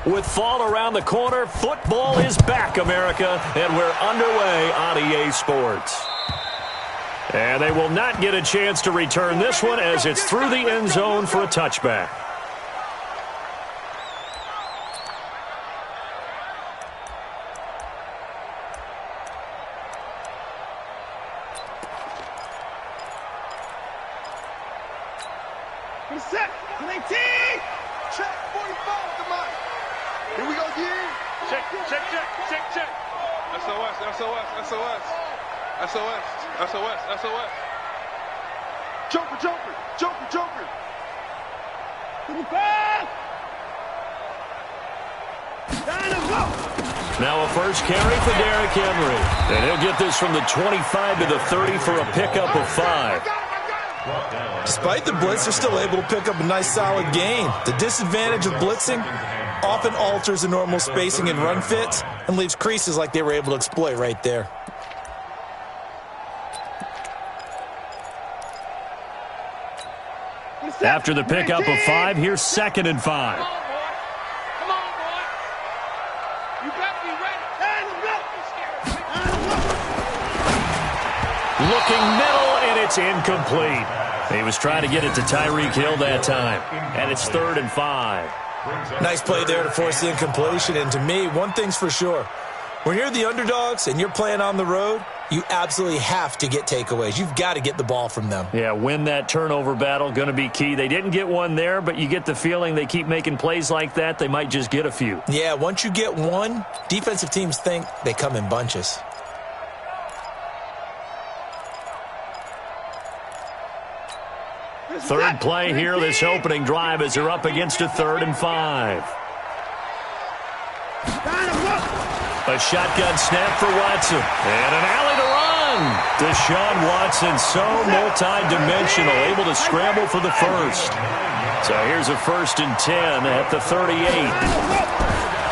With fall around the corner, football is back, America, and we're underway on EA Sports. And they will not get a chance to return this one as it's through the end zone for a touchback. Set, 19, check, 45, come on. Here we go again. Check. SOS. Joker. 55. Now a first carry for Derrick Henry. And he'll get this from the 25 to the 30 for a pickup of 5. Despite the blitz, they're still able to pick up a nice solid gain. The disadvantage of blitzing often alters the normal spacing and run fits and leaves creases like they were able to exploit right there. After the pickup of 5, here's 2nd and 5. Come on, boy. You better be ready. Looking middle, and it's incomplete. He was trying to get it to Tyreek Hill that time. And it's 3rd and 5. Nice play there to force the incompletion. And to me, one thing's for sure. When you're the underdogs and you're playing on the road, you absolutely have to get takeaways. You've got to get the ball from them. Yeah, win that turnover battle, going to be key. They didn't get one there, but you get the feeling they keep making plays like that, they might just get a few. Yeah, once you get one, defensive teams think they come in bunches. Third play here, this opening drive, as they're up against a 3rd and 5. A shotgun snap for Watson. And an alley to run. Deshaun Watson, so multi-dimensional, able to scramble for the first. So here's a 1st and 10 at the 38.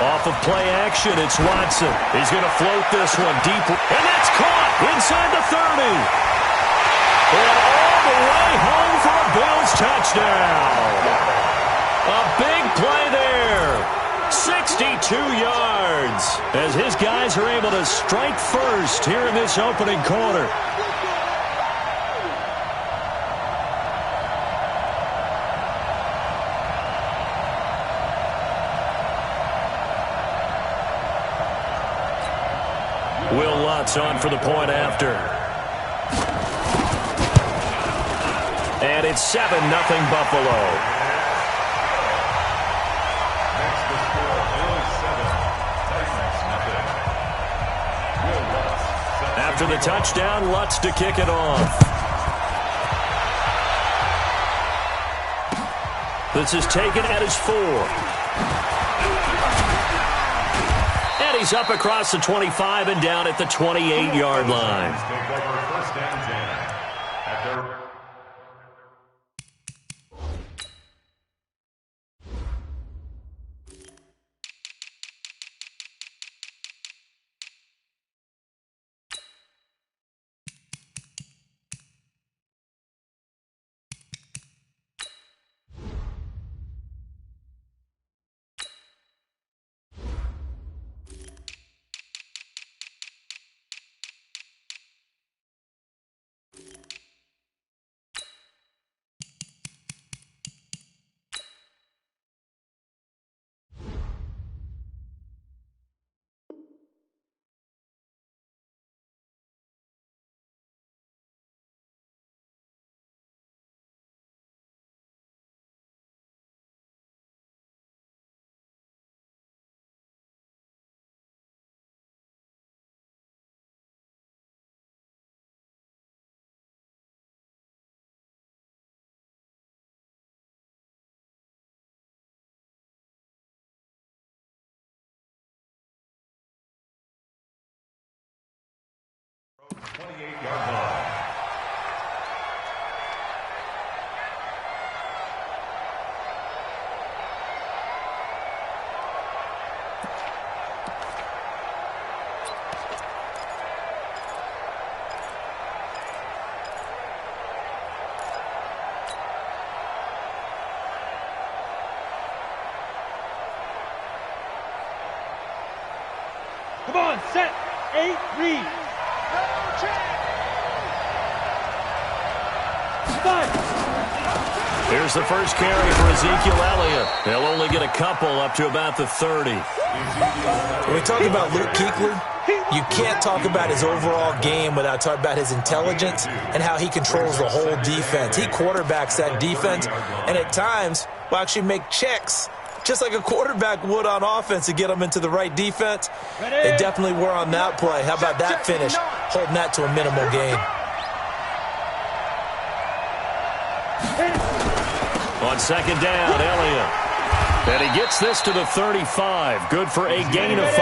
Off of play action, it's Watson. He's going to float this one deep. And that's caught inside the 30. And all the way home for a Bills touchdown. A big play there. 62 yards as his guys are able to strike first here in this opening quarter. Will Lutz on for the point after. And it's 7-0 Buffalo. After the touchdown, Lutz to kick it off. This is taken at his 4. And he's up across the 25 and down at the 28-yard line. Come on, set. 8, read. 5. Here's the first carry for Ezekiel Elliott. They'll only get a couple up to about the 30. When we talk about Luke Kuechly, you can't talk about his overall game without talking about his intelligence and how he controls the whole defense. He quarterbacks that defense, and at times will actually make checks, just like a quarterback would on offense, to get them into the right defense. They definitely were on that play. How about that finish, holding that to a minimal gain? On second down, Elliott. And he gets this to the 35. Good for a gain of 5.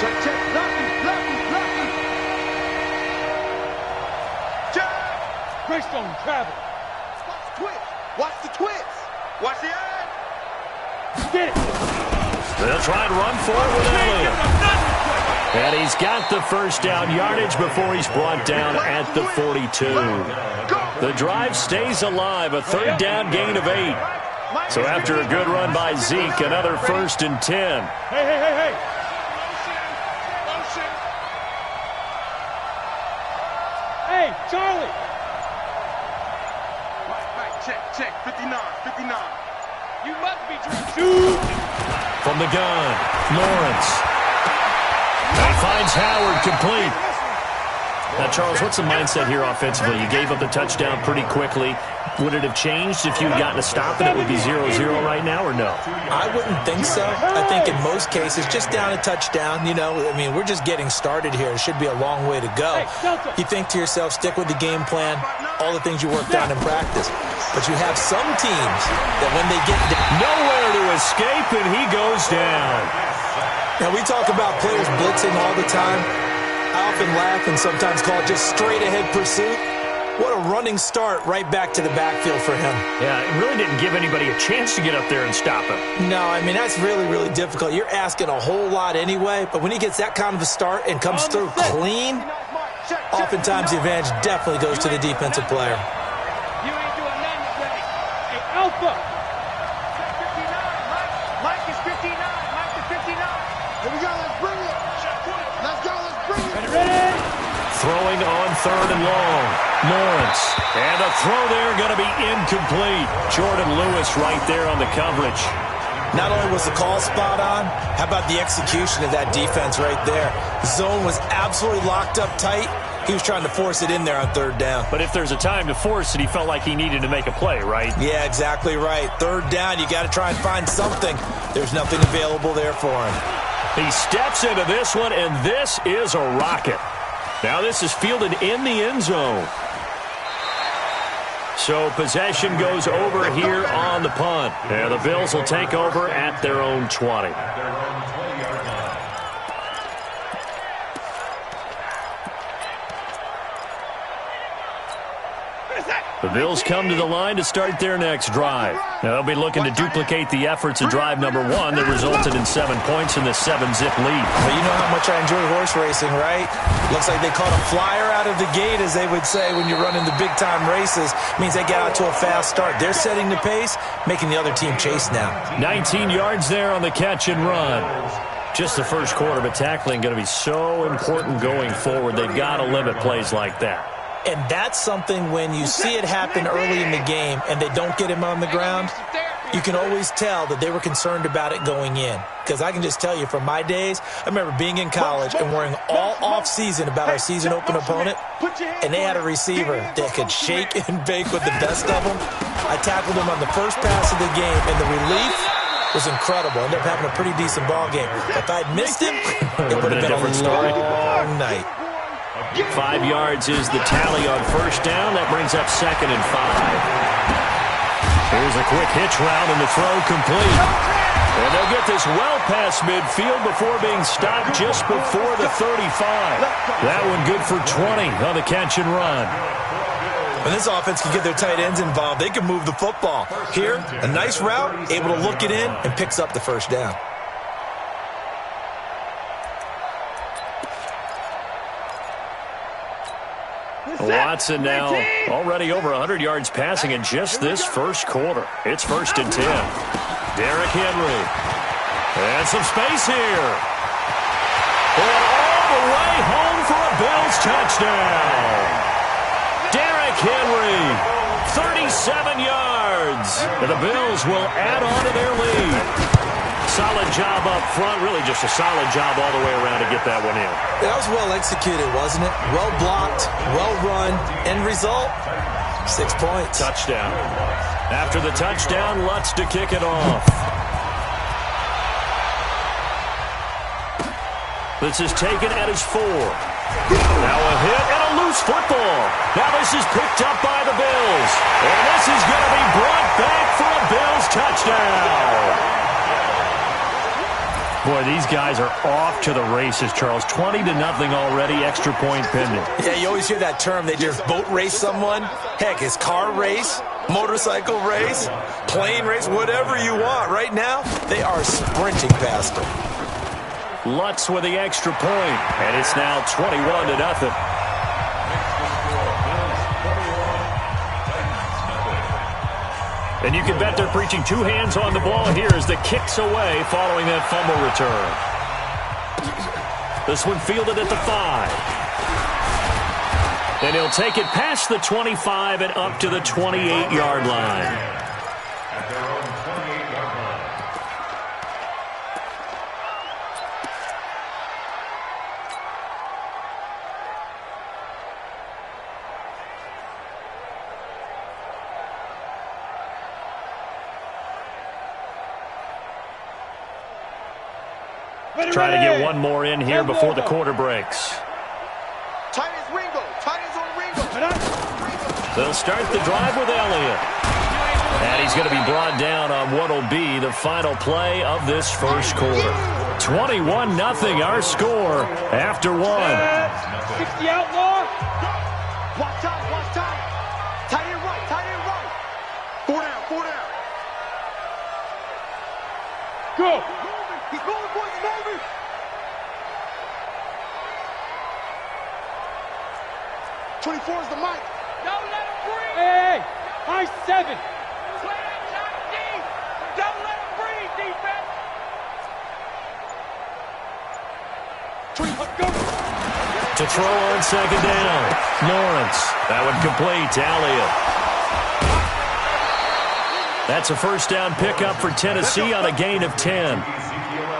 Check, check. Lucky. Check. Greystone travel. Watch the twist. Watch the eye. Get it. They'll try and run for it with Elliott. And he's got the first down yardage before he's brought down at the 42. The drive stays alive, a third down gain of 8. So after a good run by Zeke, another 1st and 10. Hey. Hey, Charlie. Right, check. 59. You must be shoot. From the gun, Lawrence. And finds Howard complete. Now, Charles, what's the mindset here offensively? You gave up the touchdown pretty quickly. Would it have changed if you had gotten a stop and it would be 0-0 right now, or no? I wouldn't think so. I think in most cases, just down a touchdown, we're just getting started here. It should be a long way to go. You think to yourself, stick with the game plan, all the things you worked on in practice. But you have some teams that when they get nowhere to escape, and he goes down. Now, we talk about players blitzing all the time. I often laugh and sometimes call it just straight-ahead pursuit. What a running start right back to the backfield for him. Yeah, it really didn't give anybody a chance to get up there and stop him. No, that's really, really difficult. You're asking a whole lot anyway, but when he gets that kind of a start and comes through clean, oftentimes the advantage definitely goes to the defensive player. You ain't doing nothing today. Hey, Alpha. Mike is 59. Here we go, let's bring it. Ready? Throwing on 3rd and long. Lawrence. And a throw there going to be incomplete. Jordan Lewis right there on the coverage. Not only was the call spot on, how about the execution of that defense right there? Zone was absolutely locked up tight. He was trying to force it in there on 3rd down. But if there's a time to force it, he felt like he needed to make a play, right? Yeah, exactly right. 3rd down, you got to try and find something. There's nothing available there for him. He steps into this one, and this is a rocket. Now this is fielded in the end zone. So possession goes over here on the punt. And the Bills will take over at their own 20. The Bills come to the line to start their next drive. Now they'll be looking to duplicate the efforts of drive number 1 that resulted in 7 points in the 7-zip lead. But you know how much I enjoy horse racing, right? Looks like they caught a flyer out of the gate, as they would say when you're running the big-time races. Means they get out to a fast start. They're setting the pace, making the other team chase now. 19 yards there on the catch and run. Just the first quarter, but tackling going to be so important going forward. They've got to limit plays like that. And that's something when you see it happen early in the game and they don't get him on the ground, you can always tell that they were concerned about it going in. Because I can just tell you from my days, I remember being in college and worrying all off-season about our season open opponent, and they had a receiver that could shake and bake with the best of them. I tackled him on the first pass of the game, and the relief was incredible. Ended up having a pretty decent ball game. If I'd missed him, it would have been a long night. 5 yards is the tally on first down. That brings up 2nd and 5. Here's a quick hitch route, and the throw complete. And they'll get this well past midfield before being stopped just before the 35. That one good for 20 on the catch and run. When this offense can get their tight ends involved, they can move the football. Here, a nice route, able to look it in, and picks up the first down. Watson now already over 100 yards passing in just this first quarter. It's 1st and 10. Derrick Henry. And some space here. And all the way home for a Bills touchdown. Derrick Henry, 37 yards. And the Bills will add on to their lead. Solid job up front. Really just a solid job all the way around to get that one in. That was well executed, wasn't it? Well blocked, well run. End result, 6 points. Touchdown. After the touchdown, Lutz to kick it off. This is taken at his 4. Now a hit and a loose football. Now this is picked up by the Bills. And this is going to be brought back for a Bills touchdown. Boy, these guys are off to the races, Charles. 20-0 already, extra point pending. Yeah, you always hear that term. They just boat race someone. Heck, it's car race, motorcycle race, plane race, whatever you want. Right now, they are sprinting past them. Lutz with the extra point, and it's now 21-0. And you can bet they're preaching 2 hands on the ball here as the kick's away following that fumble return. This one fielded at the 5. And he'll take it past the 25 and up to the 28-yard line. Trying to get one more in here before the quarter breaks. Tight ends Ringo. Tight ends on Ringo. They'll start the drive with Elliott. And he's going to be brought down on what will be the final play of this first quarter. 21-0 our score after 1. 60 outlaw. Watch out, watch out. Tight end right, tight end right. 4 down, 4 down. Go. He's moving, boys, he's moving. '24 is the mic. Don't let him breathe. Hey, high 7. Play that shot deep. Don't let him breathe, defense. Let's go. To throw on second down. Lawrence. That one complete to Elliott. That's a first down pickup for Tennessee on a gain of 10.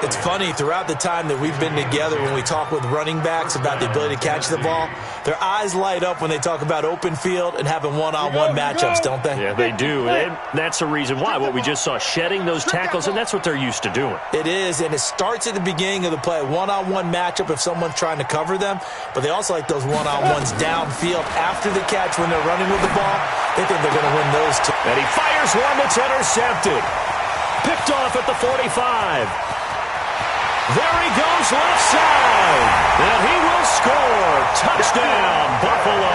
It's funny, throughout the time that we've been together, when we talk with running backs about the ability to catch the ball, their eyes light up when they talk about open field and having one-on-one matchups, don't they? Yeah, they do. And that's the reason why. What we just saw, shedding those tackles, and that's what they're used to doing. It is, and it starts at the beginning of the play, one-on-one matchup if someone's trying to cover them, but they also like those one-on-ones downfield after the catch when they're running with the ball. They think they're going to win those two. And he fires one that's intercepted. Picked off at the 45. There he goes left side. And he will score. Touchdown, Buffalo.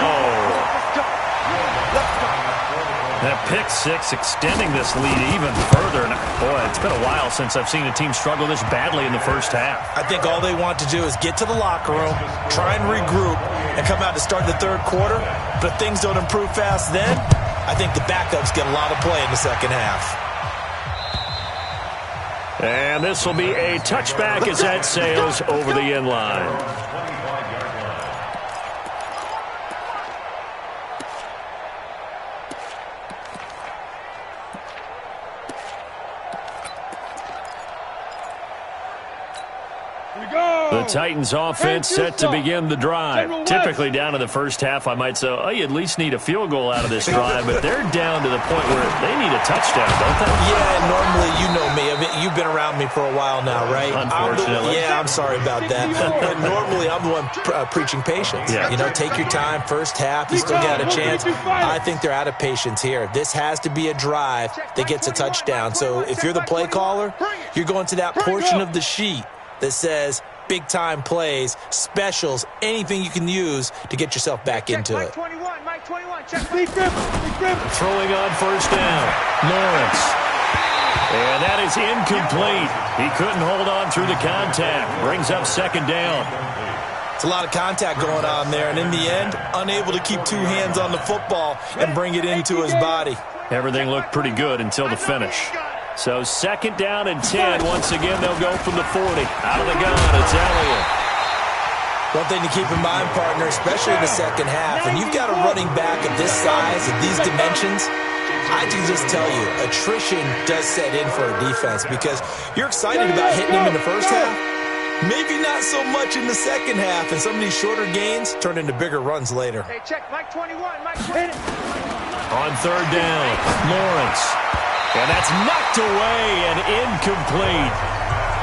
That pick 6 extending this lead even further. And boy, it's been a while since I've seen a team struggle this badly in the first half. I think all they want to do is get to the locker room, try and regroup, and come out to start the third quarter. But if things don't improve fast then, I think the backups get a lot of play in the second half. And this will be a touchback as that sails over the end line. The Titans offense set to begin the drive. Typically down in the first half, I might say, oh, you at least need a field goal out of this drive, but they're down to the point where they need a touchdown, don't they? Yeah, normally, you know me. I mean, you've been around me for a while now, right? Unfortunately. I'm sorry about that. But normally, I'm the one preaching patience. Yeah. You know, take your time, first half, you still got a chance. I think they're out of patience here. This has to be a drive that gets a touchdown. So if you're the play caller, you're going to that portion of the sheet that says big-time plays, specials, anything you can use to get yourself back into it. Mike 21, check. Throwing on first down. Lawrence. And that is incomplete. He couldn't hold on through the contact. Brings up second down. It's a lot of contact going on there, and in the end, unable to keep two hands on the football and bring it into his body. Everything looked pretty good until the finish. So 2nd down and 10. Once again, they'll go from the 40. Out of the gun, it's Elliott. One thing to keep in mind, partner, especially in the second half, when you've got a running back of this size, of these dimensions, I can just tell you, attrition does set in for a defense because you're excited about hitting him in the first half. Maybe not so much in the second half, and some of these shorter gains turn into bigger runs later. Hey, check, Mike 21, Mike 20. On 3rd down, Lawrence. And that's knocked away and incomplete.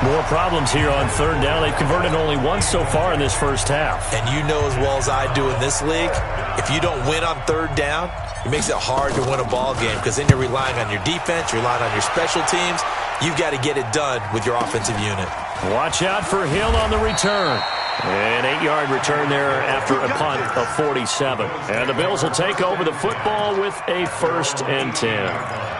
More problems here on 3rd down. They've converted only once so far in this first half. And you know as well as I do in this league, if you don't win on 3rd down, it makes it hard to win a ball game because then you're relying on your defense, you're relying on your special teams. You've got to get it done with your offensive unit. Watch out for Hill on the return. An 8-yard return there after a punt of 47. And the Bills will take over the football with a 1st and 10.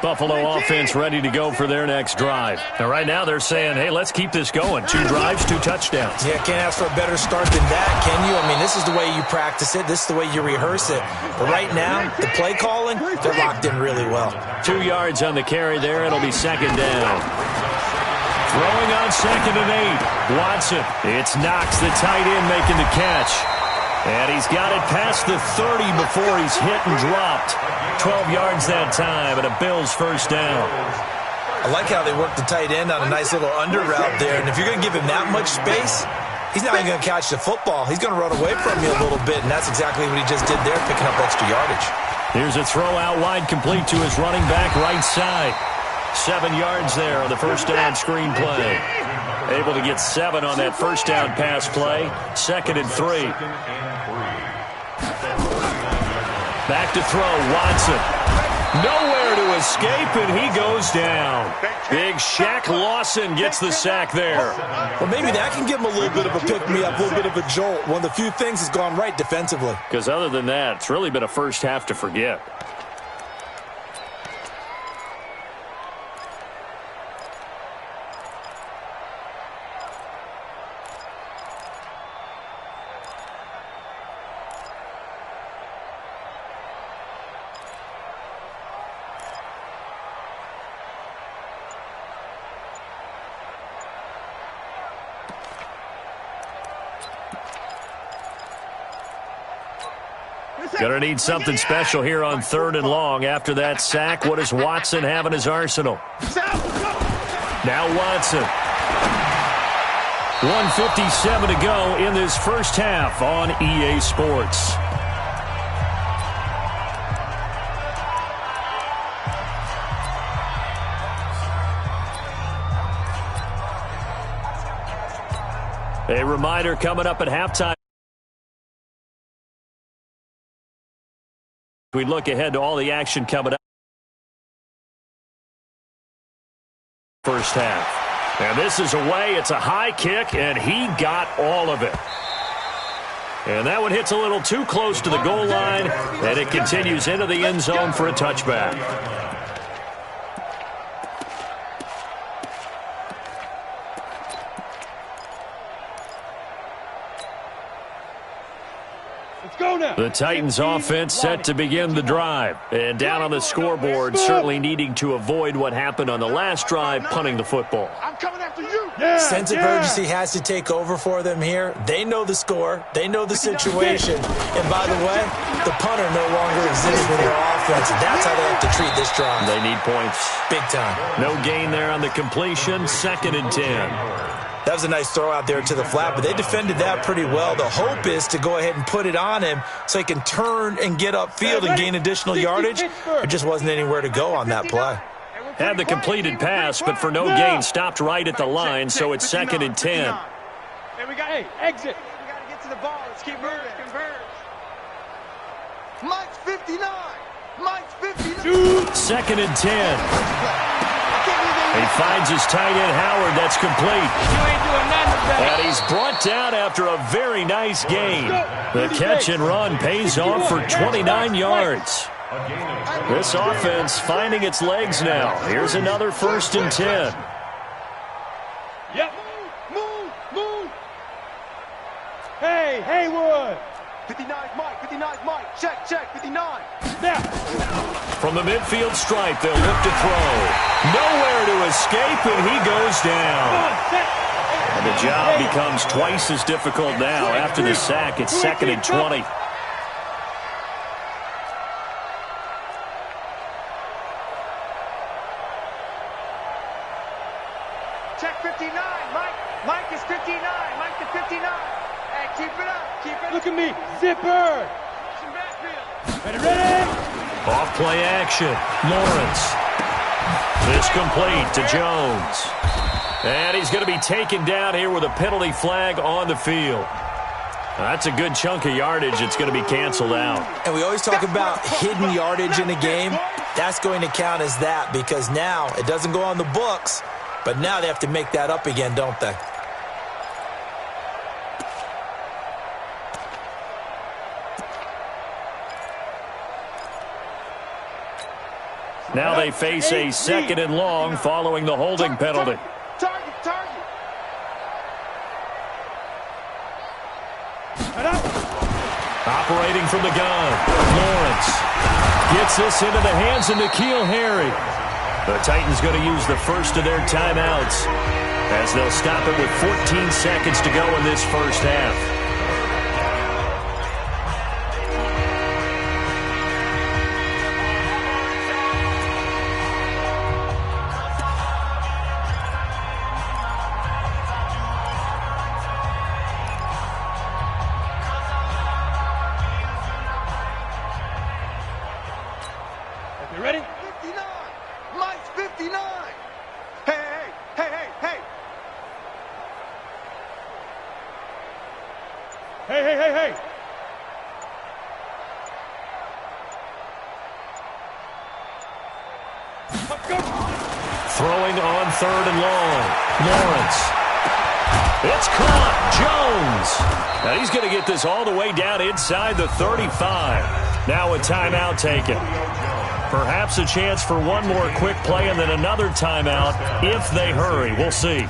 Buffalo offense ready to go for their next drive. Now, right now they're saying, hey, let's keep this going. 2 drives, 2 touchdowns. Yeah, can't ask for a better start than that, can you? I mean, this is the way you practice it. This is the way you rehearse it. But right now, the play calling, they're locked in really well. 2 yards on the carry there. It'll be 2nd down. Throwing on 2nd and 8. Watson. It's Knox, the tight end, making the catch. And he's got it past the 30 before he's hit and dropped. 12 yards that time, and a Bills 1st down. I like how they work the tight end on a nice little under route there. And if you're going to give him that much space, he's not even going to catch the football. He's going to run away from you a little bit, and that's exactly what he just did there, picking up extra yardage. Here's a throw out wide, complete to his running back right side. 7 yards there on the 1st down screen play. Able to get 7 on that 1st down pass play. 2nd and 3. Back to throw, Watson. Nowhere to escape, and he goes down. Big Shaq Lawson gets the sack there. Well, maybe that can give him a little bit of a pick-me-up, a little bit of a jolt. One of the few things has gone right defensively. Because other than that, it's really been a first half to forget. Gonna need something special here on 3rd and long. After that sack, what does Watson have in his arsenal? Now Watson. 1:57 to go in this first half on EA Sports. A reminder coming up at halftime. We look ahead to all the action coming up. First half. And this is away. It's a high kick, and he got all of it. And that one hits a little too close to the goal line, and it continues into the end zone for a touchback. The Titans offense set to begin the drive. And down on the scoreboard, certainly needing to avoid what happened on the last drive, punting the football. I'm coming after you. Sense of urgency has to take over for them here. They know the score. They know the situation. And by the way, the punter no longer exists in their offense. And that's how they have to treat this drive. They need points. Big time. No gain there on the completion. 2nd and 10. That was a nice throw out there to the flat, but they defended that pretty well. The hope is to go ahead and put it on him so he can turn and get upfield and gain additional yardage. There just wasn't anywhere to go on that play. Had the completed pass, but for no gain, stopped right at the line, so it's 2nd and 10. Hey, we got exit. We got to get to the ball. Let's keep moving. Converge. Mike's 59. Mike's 59. 2nd and 10. He finds his tight end, Howard. That's complete. You ain't doing nothing with that. And he's brought down after a very nice gain. The catch and run pays off for 29 yards. This offense finding its legs now. Here's another 1st and 10. Yep. Move. Hey, Haywood. 59's Mike. 59's Mike. Check. 59. Now. From the midfield stripe, they'll look to throw. Nowhere to escape, and he goes down. And the job becomes twice as difficult now. After the sack, it's 2nd and 20. Check 59. Mike is 59. Mike to 59. Hey, keep it up. Look at me. Zipper. Ready? Off play action. Lawrence. This complete to Jones. And he's going to be taken down here with a penalty flag on the field. That's a good chunk of yardage. It's going to be canceled out. And we always talk about hidden yardage in a game. That's going to count as that because now it doesn't go on the books, but now they have to make that up again, don't they? Now they face a 2nd and long following the holding penalty. Target. Operating from the gun, Lawrence gets this into the hands of N'Keal Harry. The Titans going to use the first of their timeouts as they'll stop it with 14 seconds to go in this first half. Ready? 59. Mike's 59. Hey. Hey. Throwing on 3rd and long. Lawrence. It's caught. Jones. Now he's going to get this all the way down inside the 35. Now a timeout taken. Perhaps a chance for one more quick play and then another timeout if they hurry. We'll see.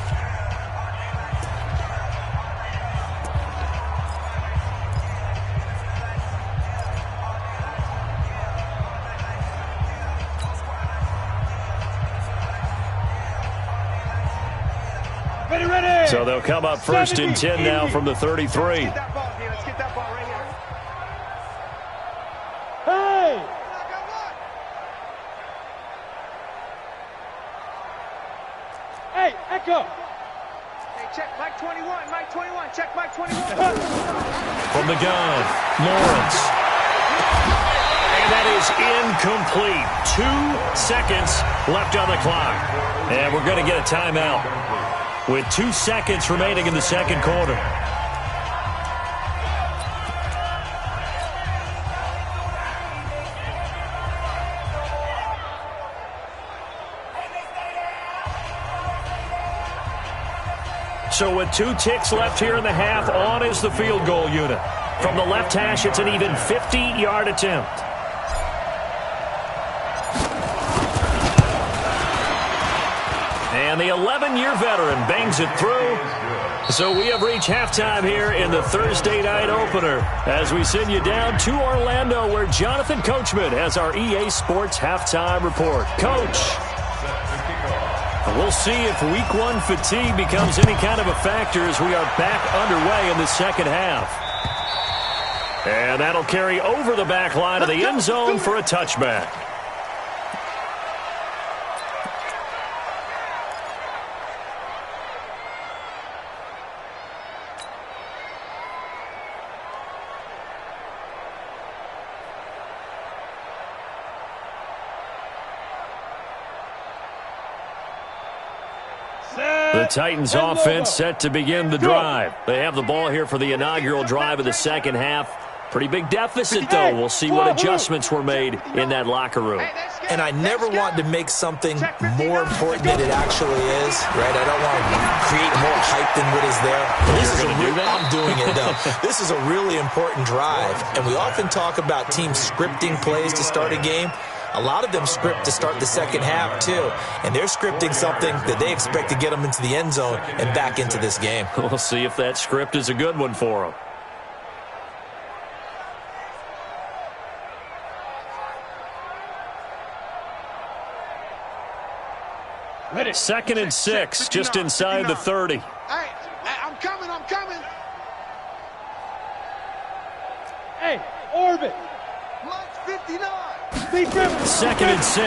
Ready. So they'll come up 1st and 10 now from the 33. Let's get that ball right here. Hey. Hey, Echo. Hey, check Mike 21. Check Mike 21. From the gun, Lawrence. And that is incomplete. 2 seconds left on the clock. And we're going to get a timeout with 2 seconds remaining in the second quarter. So with 2 ticks left here in the half, on is the field goal unit. From the left hash, it's an even 50-yard attempt. And the 11-year veteran bangs it through. So we have reached halftime here in the Thursday night opener as we send you down to Orlando where Jonathan Coachman has our EA Sports halftime report. Coach, we'll see if Week 1 fatigue becomes any kind of a factor as we are back underway in the second half. And that'll carry over the back line of the end zone for a touchback. The Titans offense set to begin the drive. They have the ball here for the inaugural drive of the second half. Pretty big deficit, though. We'll see what adjustments were made in that locker room. And I never want to make something more important than it actually is, right? I don't want to create more hype than what is there. I'm doing it, though. This is a really important drive, and we often talk about teams scripting plays to start a game. A lot of them script to start the second half, too. And they're scripting something that they expect to get them into the end zone and back into this game. We'll see if that script is a good one for them. Second and 6, just inside the 30. Hey, I'm coming. Hey, orbit. Mike's 59. Second and 6.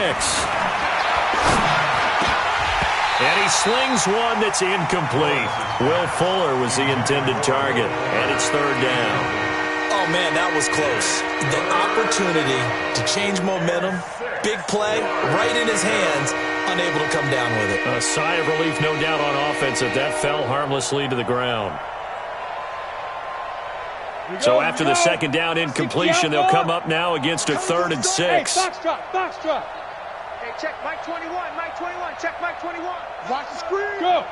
And he slings one that's incomplete. Will Fuller was the intended target, and it's third down. Oh, man, that was close. The opportunity to change momentum, big play, right in his hands, unable to come down with it. A sigh of relief, no doubt, on offense that fell harmlessly to the ground. So after the second down incompletion, they'll come up now against a third and 6. Hey, box drop. Hey, check Mike 21. Check Mike 21. Watch the screen. Go.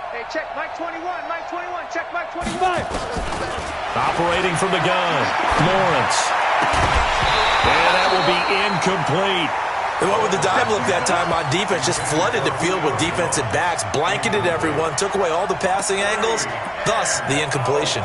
Hey, check Mike 21. Check Mike 21. Operating from the gun, Lawrence. And that will be incomplete. They went with the dive look that time on defense, just flooded the field with defensive backs, blanketed everyone, took away all the passing angles, thus the incompletion.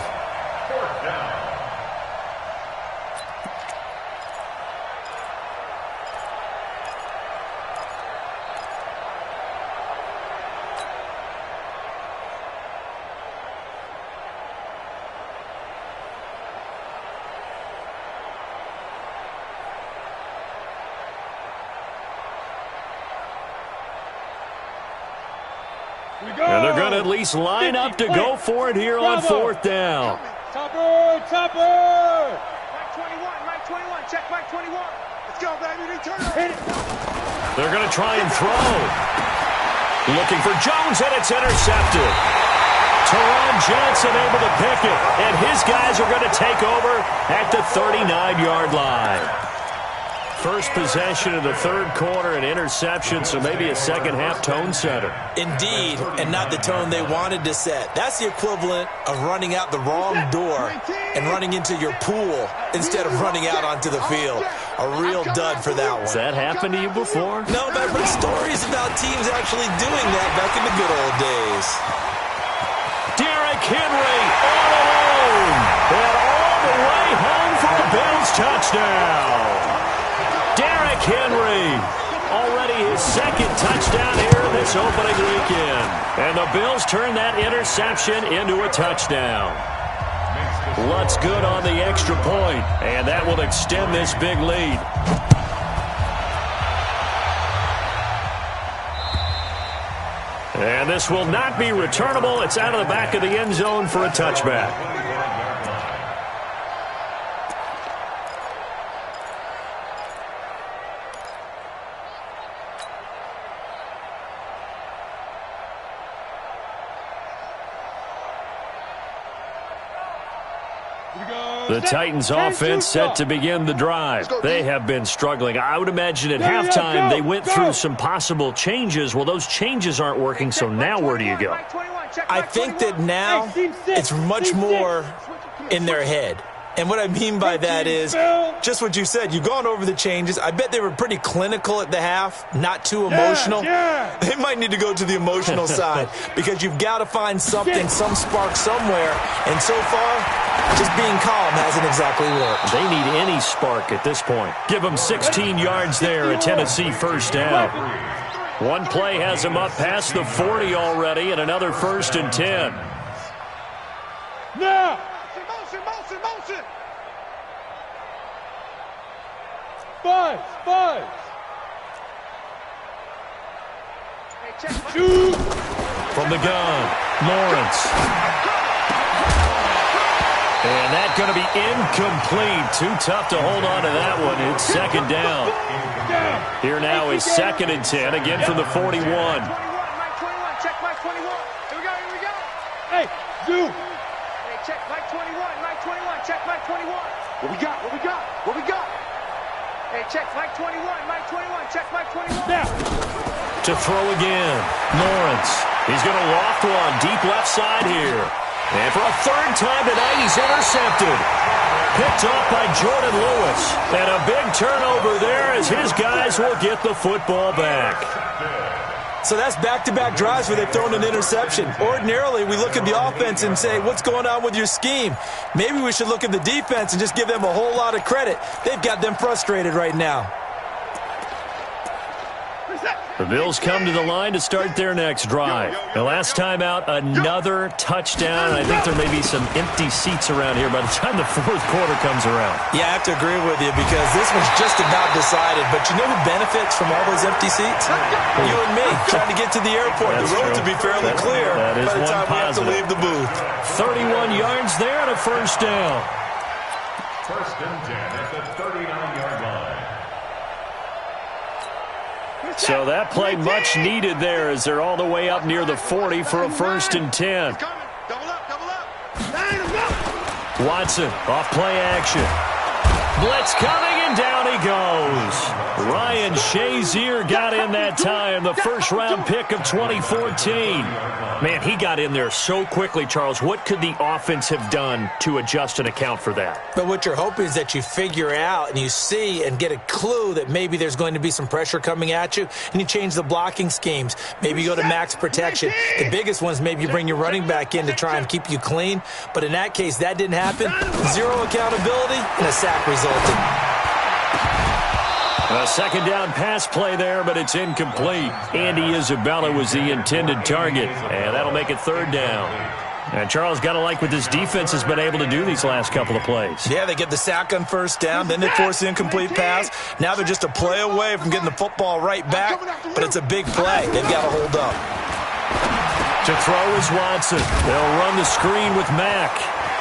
And they're going to at least line up to go for it here on fourth down. Topper. Mike 21. Check Mike 21. Let's go, baby. Return. They're going to try and throw. Looking for Jones, and it's intercepted. Teron Johnson able to pick it, and his guys are going to take over at the 39-yard line. First possession of the third quarter, an interception, so maybe a second-half tone setter. Indeed, and not the tone they wanted to set. That's the equivalent of running out the wrong door and running into your pool instead of running out onto the field. A real dud for that one. Has that happened to you before? No, but I've heard stories about teams actually doing that back in the good old days. Derrick Henry all alone, and all the way home for a Bills touchdown. Derrick Henry, already his second touchdown here this opening weekend. And the Bills turn that interception into a touchdown. Lutz good on the extra point, and that will extend this big lead. And this will not be returnable. It's out of the back of the end zone for a touchback. The Titans offense set to begin the drive. They have been struggling. I would imagine at halftime they went through some possible changes. Well, those changes aren't working, so now where do you go? I think that now it's much more in their head. And what I mean by that is just what you said. You've gone over the changes. I bet they were pretty clinical at the half, not too emotional. They might need to go to the emotional side because you've got to find something, some spark somewhere. And so far, just being calm hasn't exactly worked. They need any spark at this point. Give them 16 yards there, a Tennessee first down. One play has them up past the 40 already, and another 1st and 10. Now! Motion! Buzz! Shoot! From the gun, Lawrence. And that's going to be incomplete. Too tough to hold on to that one. It's second down. Here now is 2nd and 10, again from the 41. Mike 21. Check Mike 21. Here we go. Hey, Zoo! check Mike 21, Mike 21, check Mike 21. What we got? What we got? What we got? Hey, check Mike 21, Mike 21, check Mike 21. Now. To throw again, Lawrence. He's going to loft one deep left side here. And for a third time tonight, he's intercepted. Picked off by Jordan Lewis. And a big turnover there as his guys will get the football back. So that's back-to-back drives where they've thrown an interception. Ordinarily, we look at the offense and say, what's going on with your scheme? Maybe we should look at the defense and just give them a whole lot of credit. They've got them frustrated right now. The Bills come to the line to start their next drive. The last time out, another touchdown. I think there may be some empty seats around here by the time the fourth quarter comes around. Yeah, I have to agree with you because this one's just about decided. But you know who benefits from all those empty seats? You and me, trying to get to the airport. That's the roads true. will be fairly clear That is by the one time we have to positive. leave the booth. 31 yards there and a first down. First and 10 at the 39-yard line. So that play much needed there as they're all the way up near the 40 for a first and 10. Double up, double up. Watson off play action. Blitz coming and down he goes. Ryan Shazier got in that time, the first round pick of 2014. Man, he got in there so quickly, Charles. What could the offense have done to adjust and account for that? But what you're hoping is that you figure out and you see and get a clue that maybe there's going to be some pressure coming at you, and you change the blocking schemes. Maybe you go to max protection. The biggest one is maybe you bring your running back in to try and keep you clean. But in that case, that didn't happen. Zero accountability, and a sack resulted. A second down pass play there, but it's incomplete. Andy Isabella was the intended target, and that'll make it third down. And Charles, got to like what this defense has been able to do these last couple of plays. Yeah, they get the sack on first down, then they force the incomplete pass. Now they're just a play away from getting the football right back, but it's a big play. They've got to hold up. To throw is Watson. They'll run the screen with Mack.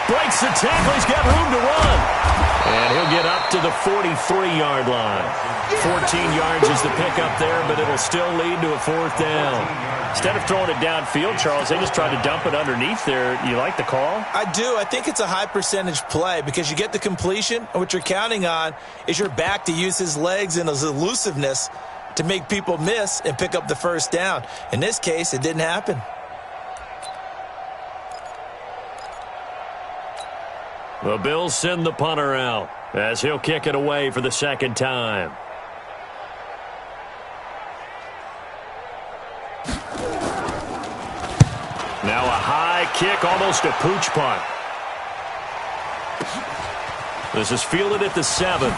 Breaks the tackle. He's got room to run. And he'll get up to the 43-yard line. 14 yards is the pickup there, but it'll still lead to a fourth down. Instead of throwing it downfield, Charles, they just tried to dump it underneath there. You like the call? I do. I think it's a high percentage play because you get the completion, and what you're counting on is your back to use his legs and his elusiveness to make people miss and pick up the first down. In this case, it didn't happen. The Bills send the punter out as he'll kick it away for the second time. Now a high kick, almost a pooch punt. This is fielded at the 7.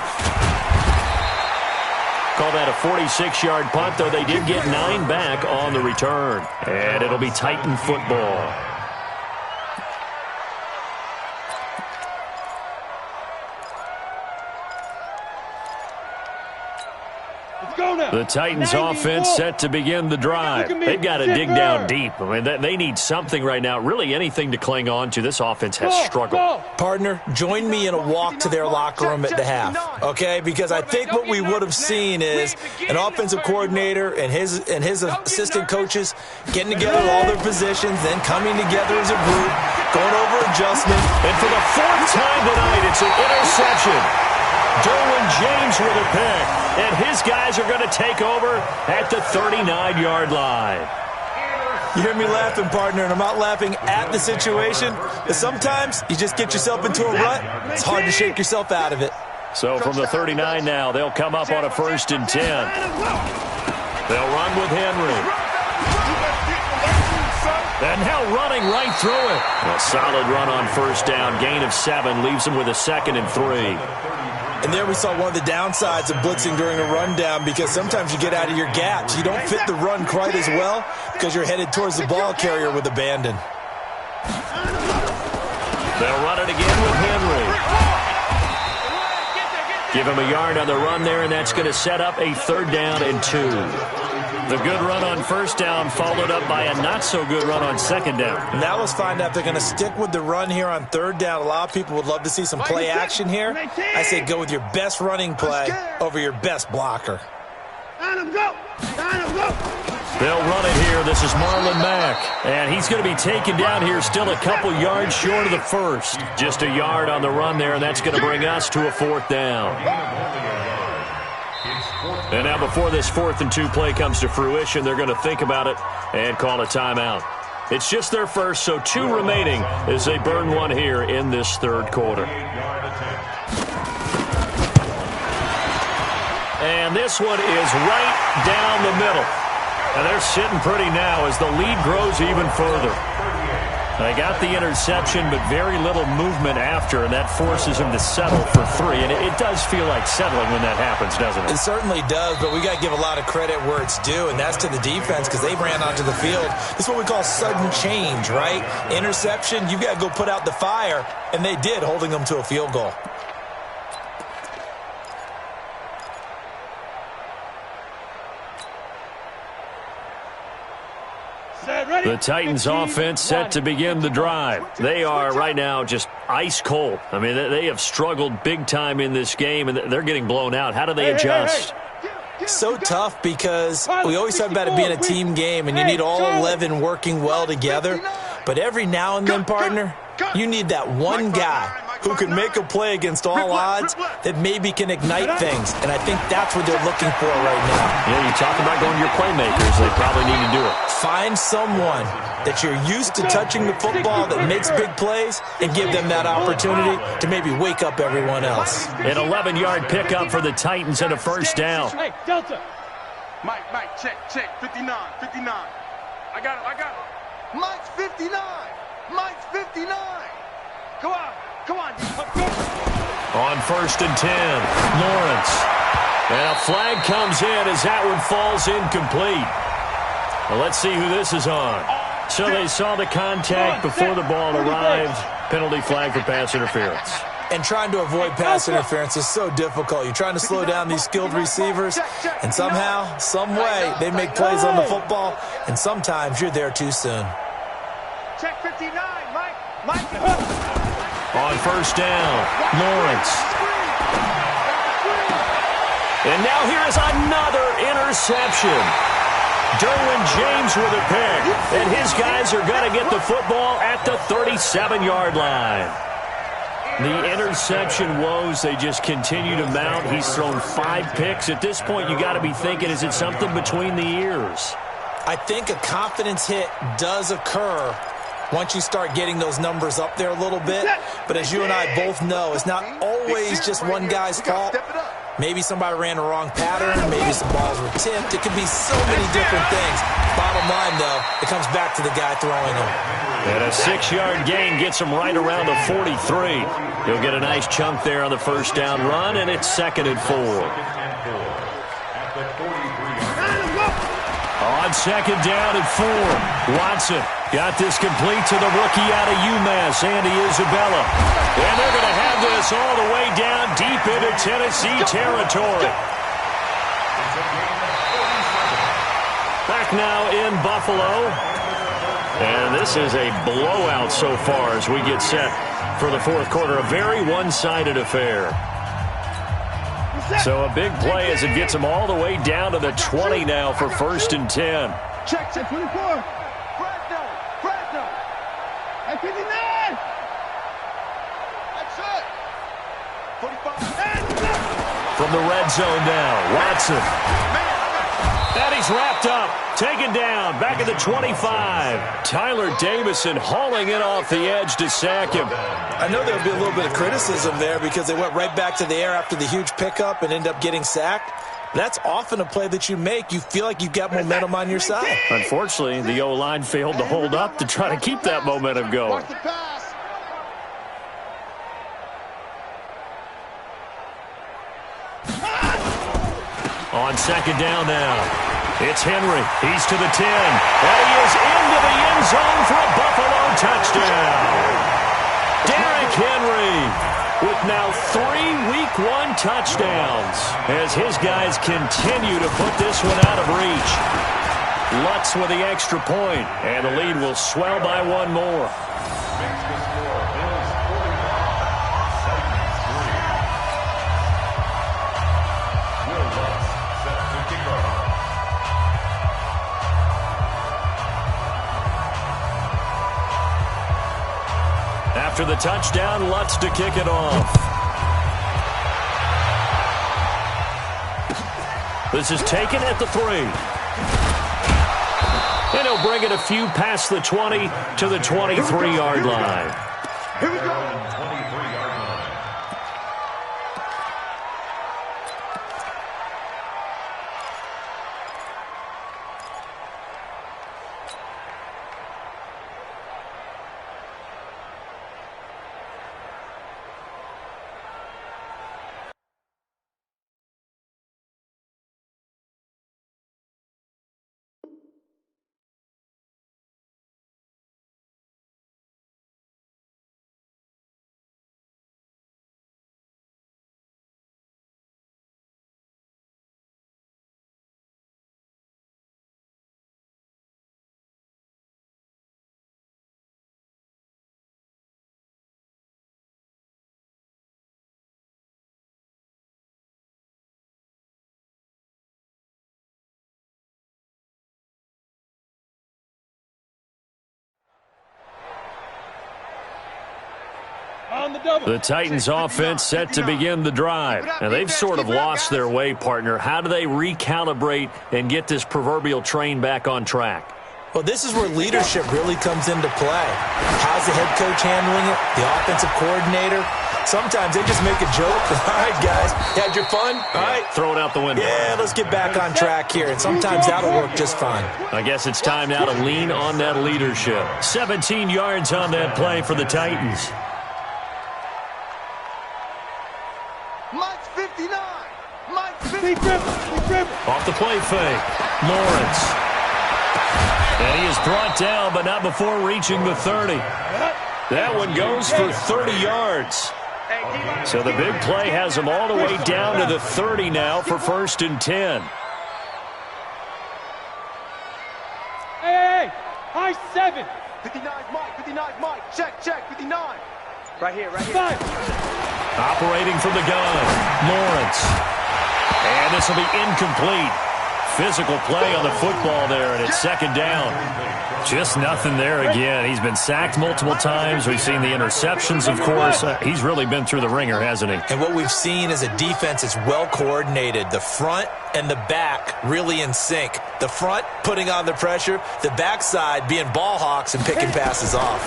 Call that a 46-yard punt, though they did get 9 back on the return. And it'll be Titan football. The Titans offense set to begin the drive. They've got to dig down deep. I mean, they need something right now, really anything to cling on to. This offense has struggled. Partner, join me in a walk to their locker room at the half, okay? Because I think what we would have seen is an offensive coordinator and his assistant coaches getting together all their positions, then coming together as a group, going over adjustment. And for the fourth time tonight, it's an interception. Derwin James with a pick, and his guys are going to take over at the 39-yard line. You hear me laughing, partner, and I'm not laughing at the situation, but sometimes you just get yourself into a rut. It's hard to shake yourself out of it. So from the 39 now, they'll come up on a first and 10. They'll run with Henry. And now running right through it. A solid run on first down. Gain of 7 leaves them with a 2nd and 3. And there we saw one of the downsides of blitzing during a rundown because sometimes you get out of your gaps. You don't fit the run quite as well because you're headed towards the ball carrier with abandon. They'll run it again with Henry. Give him a yard on the run there, and that's going to set up a 3rd down and 2. The good run on first down followed up by a not-so-good run on 2nd down. Now let's find out if they're going to stick with the run here on 3rd down. A lot of people would love to see some play action here. I say go with your best running play over your best blocker. Let him go! Let him go! They'll run it here. This is Marlon Mack. And he's going to be taken down here still a couple yards short of the first. Just a yard on the run there, and that's going to bring us to a 4th down. And now before this 4th and 2 play comes to fruition, they're going to think about it and call a timeout. It's just their first, so 2 remaining as they burn one here in this 3rd quarter. And this one is right down the middle. And they're sitting pretty now as the lead grows even further. They got the interception, but very little movement after, and that forces them to settle for 3. And it does feel like settling when that happens, doesn't it? It certainly does, but we got to give a lot of credit where it's due, and that's to the defense because they ran onto the field. This is what we call sudden change, right? Interception, you got to go put out the fire, and they did, holding them to a field goal. The Titans offense set to begin the drive. They are right now just ice cold. I mean, they have struggled big time in this game, and they're getting blown out. How do they adjust? So tough because we always talk about it being a team game, and you need all 11 working well together. But every now and then, partner, you need that one guy who can make a play against all odds that maybe can ignite things. And I think that's what they're looking for right now. Yeah, you talk about going to your playmakers. They probably need to do it. Find someone that you're used to touching the football that makes big plays and give them that opportunity to maybe wake up everyone else. An 11-yard pickup for the Titans and a 1st down. Hey, Delta. Mike, check. 59. I got it. Mike's 59. Mike's 59. Come on. On 1st and 10, Lawrence. And a flag comes in as that one falls incomplete. Well, let's see who this is on. So they saw the contact before the ball arrived. Penalty flag for pass interference. And trying to avoid pass interference is so difficult. You're trying to slow down these skilled receivers, and somehow, some way, they make plays on the football, and sometimes you're there too soon. Check 59, Mike. On 1st down, Lawrence. And now here is another interception. Derwin James with a pick. And his guys are going to get the football at the 37-yard line. The interception woes, they just continue to mount. He's thrown 5 picks. At this point, you got to be thinking, is it something between the ears? I think a confidence hit does occur once you start getting those numbers up there a little bit. But as you and I both know, it's not always just one guy's fault. Maybe somebody ran the wrong pattern. Maybe some balls were tipped. It could be so many different things. Bottom line, though, it comes back to the guy throwing them. And a 6-yard gain gets him right around the 43. He'll get a nice chunk there on the 1st down run, and it's 2nd and 4. On 2nd down and 4, Watson got this complete to the rookie out of UMass, Andy Isabella. And they're going to have this all the way down deep into Tennessee territory. Back now in Buffalo. And this is a blowout so far as we get set for the 4th quarter. A very one-sided affair. So a big play as it gets them all the way down to the 20 now for 1st and 10. Check 24. Fresno. At 59. That's it. 45. From the red zone now, Watson. And he's wrapped up, taken down, back at the 25. Tyler Davison hauling it off the edge to sack him. I know there'll be a little bit of criticism there because they went right back to the air after the huge pickup and end up getting sacked. That's often a play that you make. You feel like you've got momentum on your side. Unfortunately, the O-line failed to hold up to try to keep that momentum going. On 2nd down now, it's Henry. He's to the 10. And he is into the end zone for a Buffalo touchdown. Derrick Henry with now 3 Week 1 touchdowns as his guys continue to put this one out of reach. Lutz with the extra point, and the lead will swell by 1 more. After the touchdown, Lutz to kick it off. This is taken at the 3. And he'll bring it a few past the 20 to the 23-yard line. Here we go. The Titans offense set to begin the drive. And they've sort of lost their way, partner. How do they recalibrate and get this proverbial train back on track? Well, this is where leadership really comes into play. How's the head coach handling it? The offensive coordinator? Sometimes they just make a joke. All right, guys, you had your fun? All right. Throw it out the window. Yeah, let's get back on track here. And sometimes that'll work just fine. I guess it's time now to lean on that leadership. 17 yards on that play for the Titans. Mike's 59. Mike's 59. Off the play fake. Lawrence. And he is brought down, but not before reaching the 30. That one goes for 30 yards. So the big play has him all the way down to the 30 now for 1st and 10. Hey, high 7. 59 Mike, 59 Mike. Check, 59. Right here. 5. Operating from the gun, Lawrence. And this will be incomplete. Physical play on the football there, and it's 2nd down. Just nothing there again. He's been sacked multiple times. We've seen the interceptions, of course. He's really been through the ringer, hasn't he? And what we've seen is a defense that's well coordinated. The front and the back really in sync. The front putting on the pressure, the backside being ball hawks and picking passes off.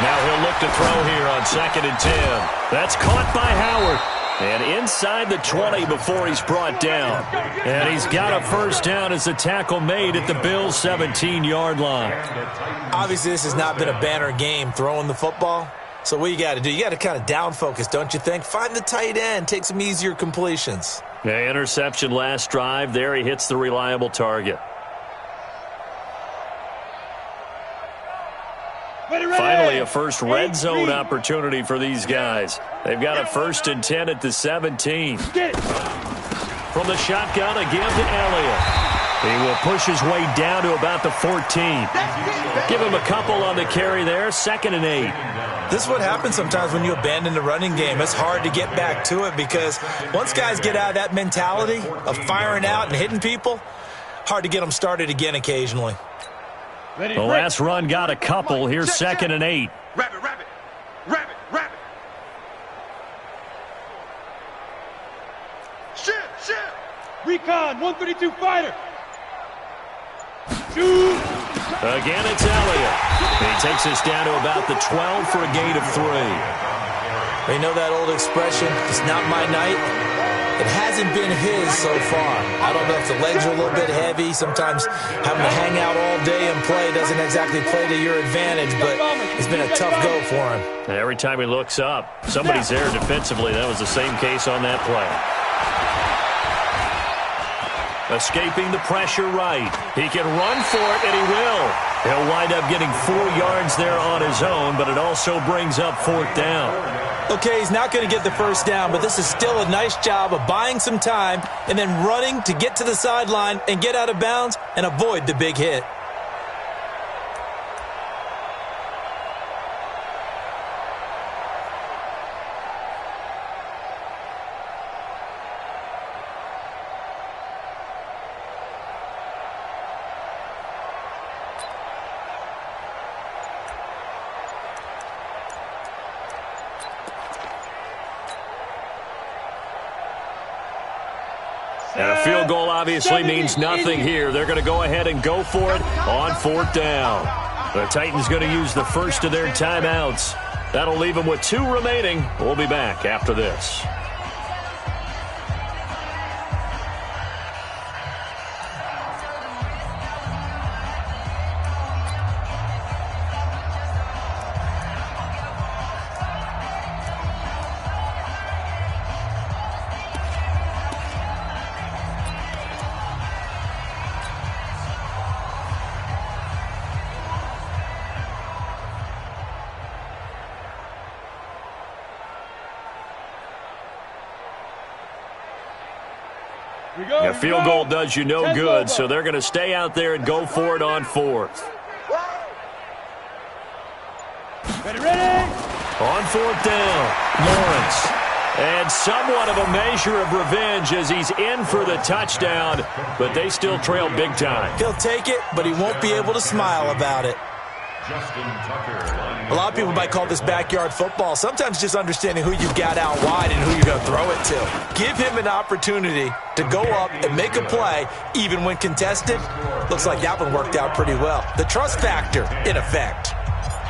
Now he'll look to throw here on 2nd and 10. That's caught by Howard. And inside the 20 before he's brought down. And he's got a 1st down as the tackle made at the Bills' 17-yard line. Obviously, this has not been a banner game throwing the football. So what you got to do, you got to kind of down focus, don't you think? Find the tight end, take some easier completions. Yeah, interception last drive. There he hits the reliable target. Finally, a first red zone opportunity for these guys. They've got a 1st and 10 at the 17. From the shotgun, again to Elliott. He will push his way down to about the 14. Give him a couple on the carry there, 2nd and 8. This is what happens sometimes when you abandon the running game. It's hard to get back to it because once guys get out of that mentality of firing out and hitting people, hard to get them started again occasionally. The last run got a couple. Here's 2nd and 8. Rabbit. Shit. Recon, 132 fighter. Shoot. Again, it's Elliott. He takes us down to about the 12 for a gain of 3. You know that old expression, it's not my night? It hasn't been his so far. I don't know if the legs are a little bit heavy. Sometimes having to hang out all day and play doesn't exactly play to your advantage, but it's been a tough go for him. Every time he looks up, somebody's there defensively. That was the same case on that play. Escaping the pressure right. He can run for it, and he will. He'll wind up getting 4 yards there on his own, but it also brings up 4th down. Okay, he's not going to get the 1st down, but this is still a nice job of buying some time and then running to get to the sideline and get out of bounds and avoid the big hit. field goal obviously means nothing here. They're going to go ahead and go for it on 4th down. The Titans going to use the first of their timeouts. That'll leave them with 2 remaining. We'll be back after this. A field goal does you no good, so they're going to stay out there and go for it on 4th. Ready? On 4th down, Lawrence. And somewhat of a measure of revenge as he's in for the touchdown, but they still trail big time. He'll take it, but he won't be able to smile about it. A lot of people might call this backyard football. Sometimes just understanding who you've got out wide and who you're going to throw it to. Give him an opportunity to go up and make a play, even when contested. Looks like that one worked out pretty well. The trust factor, in effect.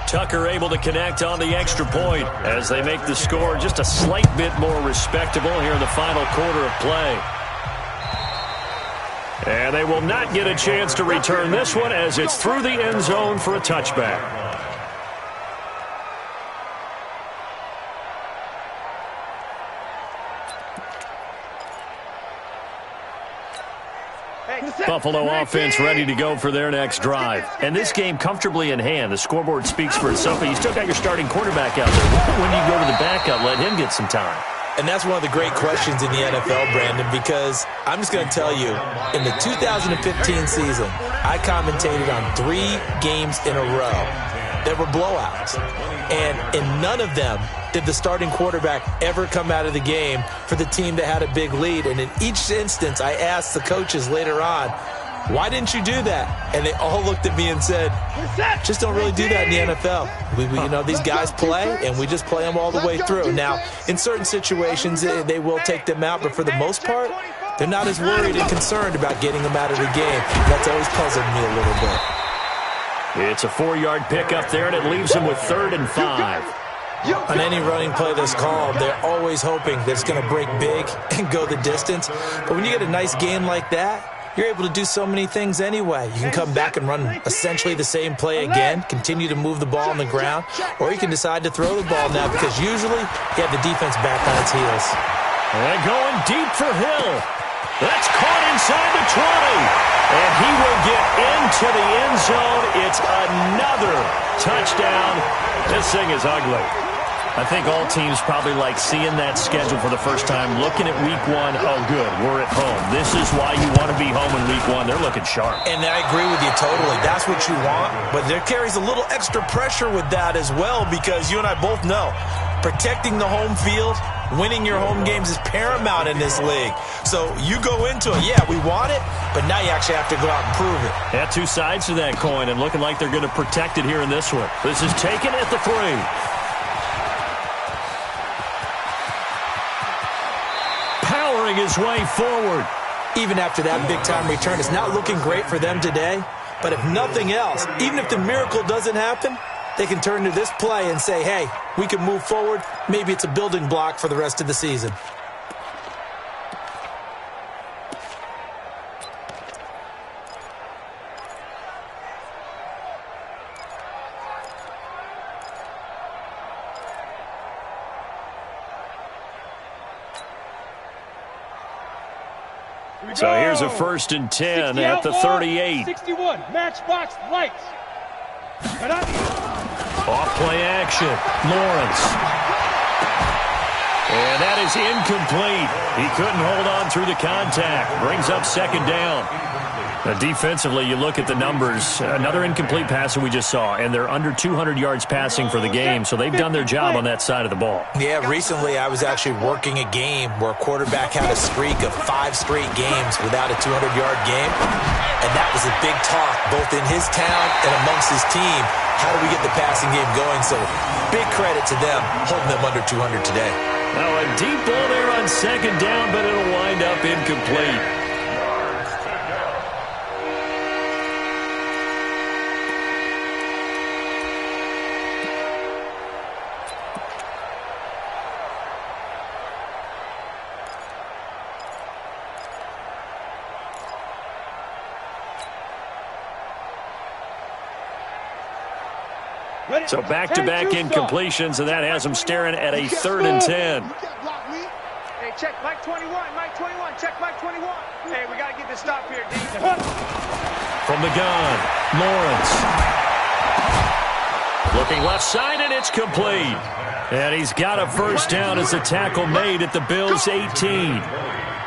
Tucker able to connect on the extra point as they make the score just a slight bit more respectable here in the final quarter of play. And they will not get a chance to return this one as it's through the end zone for a touchback. Buffalo offense ready to go for their next drive. And this game comfortably in hand. The scoreboard speaks for itself, but you still got your starting quarterback out there. When do you go to the backup, let him get some time? And that's one of the great questions in the NFL, Brandon, because I'm just going to tell you, in the 2015 season, I commentated on 3 games in a row that were blowouts. And in none of them did the starting quarterback ever come out of the game for the team that had a big lead. And in each instance, I asked the coaches later on, why didn't you do that? And they all looked at me and said, just don't really do that in the NFL. You know, these guys play, and we just play them all the way through. Now, in certain situations, they will take them out, but for the most part, they're not as worried and concerned about getting them out of the game. That's always puzzled me a little bit. It's a 4-yard pickup there, and it leaves them with 3rd and 5. On any running play that's called, they're always hoping that it's going to break big and go the distance. But when you get a nice game like that, you're able to do so many things anyway. You can come back and run essentially the same play again, continue to move the ball on the ground, or you can decide to throw the ball now because usually you have the defense back on its heels. And going deep for Hill. That's caught inside the 20. And he will get into the end zone. It's another touchdown. This thing is ugly. I think all teams probably like seeing that schedule for the first time, looking at week 1. Oh, good, we're at home. This is why you want to be home in week 1. They're looking sharp. And I agree with you totally. That's what you want. But there carries a little extra pressure with that as well because you and I both know protecting the home field, winning your home games is paramount in this league. So you go into it, yeah, we want it, but now you actually have to go out and prove it. Yeah, 2 sides to that coin and looking like they're going to protect it here in this one. This is taken at the 3. His way forward. Even after that big-time return, it's not looking great for them today. But if nothing else, even if the miracle doesn't happen, they can turn to this play and say, hey, we can move forward. Maybe it's a building block for the rest of the season. So here's a 1st and 10 at the 38. 61, matchbox lights. Off play action, Lawrence. And that is incomplete. He couldn't hold on through the contact. Brings up 2nd down. Now, defensively, you look at the numbers. Another incomplete pass that we just saw, and they're under 200 yards passing for the game, so they've done their job on that side of the ball. Yeah, recently I was actually working a game where a quarterback had a streak of 5 straight games without a 200-yard game, and that was a big talk both in his town and amongst his team. How do we get the passing game going? So big credit to them holding them under 200 today. Now, a deep ball there on 2nd down, but it'll wind up incomplete. So back-to-back incompletions, and that has them staring at a 3rd and 10. Hey, check Mike 21, Mike 21, check Mike 21. Hey, we got to get this stop here, D. From the gun, Lawrence. Looking left side, and it's complete. And he's got a first down as the tackle made at the Bills' 18.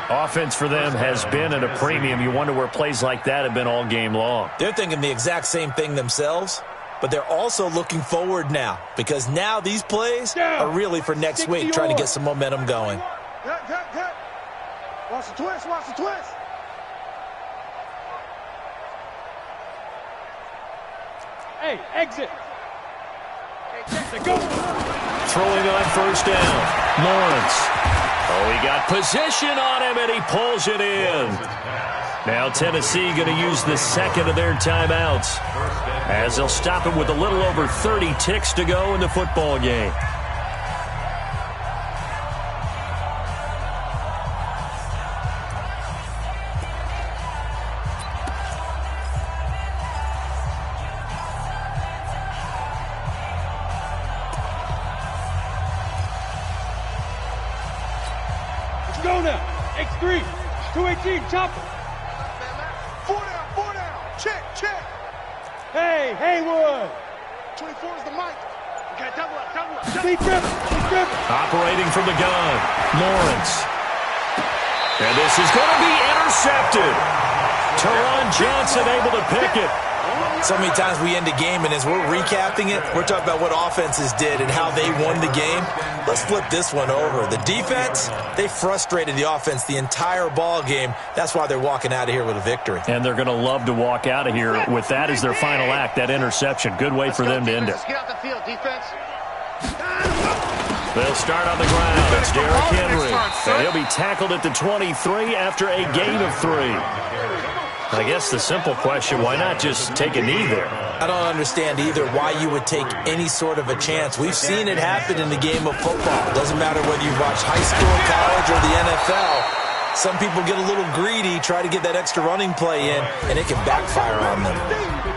Offense for them has been at a premium. You wonder where plays like that have been all game long. They're thinking the exact same thing themselves, but they're also looking forward now because now these plays are really for next week, trying to get some momentum going. Good. Watch the twist, watch the twist. Hey, exit. Hey, check the Go. Throwing on first down, Lawrence. Oh, he got position on him, and he pulls it in. Now Tennessee going to use the second of their timeouts as they'll stop him with a little over 30 ticks to go in the football game. Go now. X3. 218. Chopper. 4 down. Check. Hey, Haywood. 24 is the mic. We got double up. Deep dribble. Operating from the gun, Lawrence. And this is going to be intercepted. Teron Johnson able to pick it. So many times we end a game, and as we're recapping it, we're talking about what offenses did and how they won the game. Let's flip this one over. The defense, they frustrated the offense the entire ball game. That's why they're walking out of here with a victory. And they're going to love to walk out of here with that as their final act, that interception. Good way for them to end it. Let's get out the field, defense. They'll start on the ground. It's Derrick Henry. And he'll be tackled at the 23 after a gain of 3. I guess the simple question, why not just take a knee there? I don't understand either why you would take any sort of a chance. We've seen it happen in the game of football. It doesn't matter whether you watch high school, college, or the NFL. Some people get a little greedy, try to get that extra running play in, and it can backfire on them.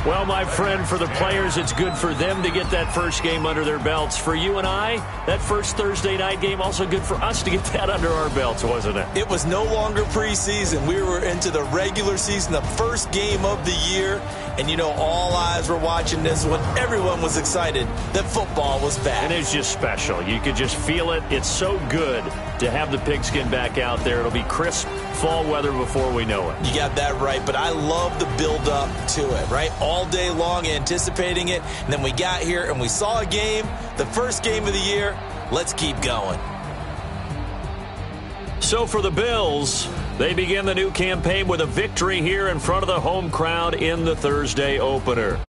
Well, my friend, for the players, it's good for them to get that first game under their belts. For you and I, that first Thursday night game, also good for us to get that under our belts, wasn't it? It was no longer preseason. We were into the regular season, the first game of the year. And, you know, all eyes were watching this when everyone was excited that football was back. And it's just special. You could just feel it. It's so good to have the pigskin back out there. It'll be crisp fall weather before we know it. You got that right, but I love the build-up to it, right? All day long anticipating it, and then we got here and we saw a game, the first game of the year. Let's keep going. So for the Bills, they begin the new campaign with a victory here in front of the home crowd in the Thursday opener.